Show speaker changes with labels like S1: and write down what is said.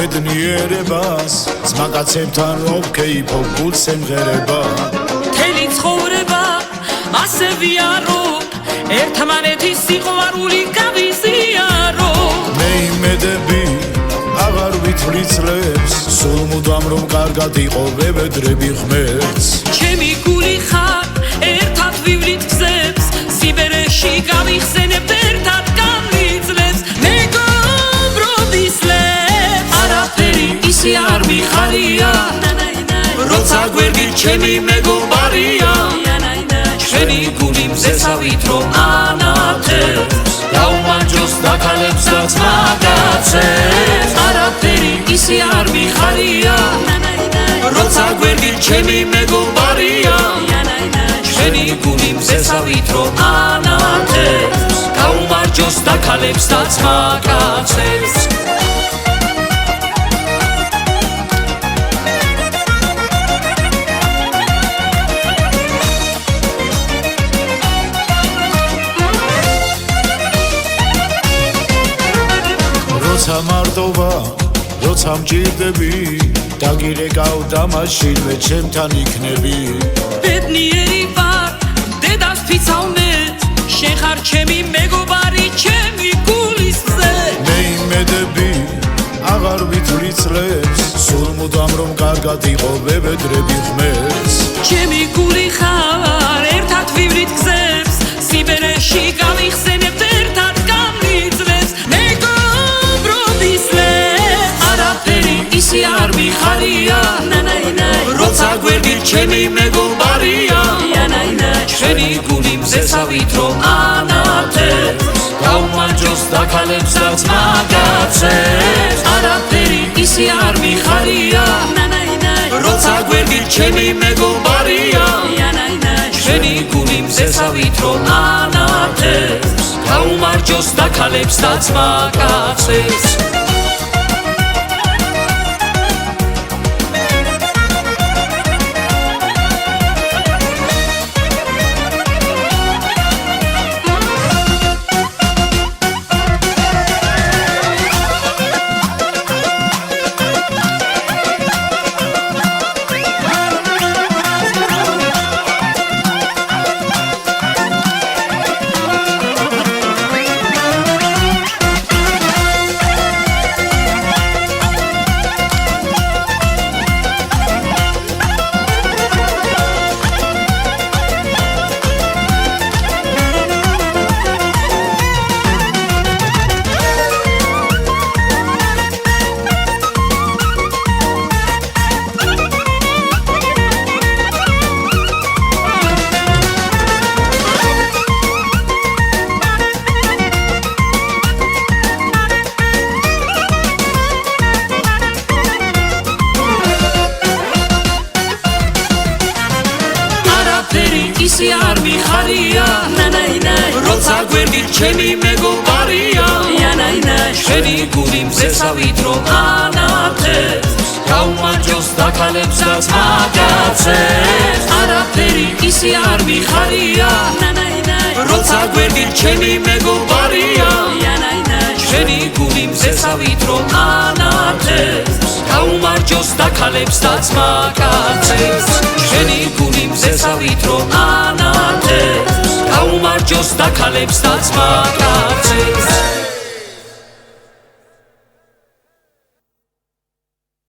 S1: ბედნიერებას ძმაკაცებთან რომ ქეიფობ გულ სიმღერება
S2: მთელი ცხოვრება ასე ვიარო ერთმანეთის სიყვარული გავიზიარო
S1: მე იმედები აღარ ვითვლი წლებს სულ მუდამ რომ კარგად იყო ვებედრები ღმერთს
S2: ჩემი გული ხარ ერთად ვივლით გზებს სიბერეში გავიხსენებთ ერთად გამვიძლებს ისე არ მიხარია როცა გვერდით ჩემი მეგობარია ჩვენი გული მზესავით რომ ანათებს დაუმარჯოს დაქალებსაც მაგაცებს არაფერი ისე არ მიხარია როცა გვერდით ჩემი მეგობარია ჩვენი გული მზესავით რომ ანათებს დაუმარჯოს დაქალებსაც მაგაცებს
S1: მარტოვა როცა მჭირდები დაგირეკავ და მაშინვე ჩემთან იქნები
S2: ბედნიერი ვარ დედას ფიცავმეთ შენ ხარ ჩემი მეგობარი ჩემი გულის ზე
S1: მე იმედები აღარ ვითვლი წლებს სულ მუდამ რომ კარგად იყო ვებედრები ღმერთს
S2: ჩემი გული ხარ ერთად ვივლით გზებს სიბერეში გავიხსენებთ ერთად გამვიძლებს ისე არ მიხარია როცა გვერდით ჩემი მეგობარია ჩვენი გული მზესავით რომ ანათებს დაუმარჯოს დაქალებსაც მაგაცებს არაფერი ისე არ მიხარია როცა გვერდით ჩემი მეგობარია ჩვენი გული მზესავით რომ ანათებს დაუმარჯოს დაქალებსაც მაგაცებს ისე არ მიხარია როცა გვერდით ჩემი მეგობარია ჩვენი გული მზესავით რომ ანათებს დაუმარჯოს დაქალებსაც მაგაცებს არაფერი ისე არ მიხარია როცა გვერდით ჩემი მეგობარია ჩვენი გული მზესავით რომ ანათებს დაუმარჯოს დაქალებსაც მაგაცებს ჩვენი გული მზესავით რომ ანათებს დაუმარჯოს დაქალებსაც მაგაცებს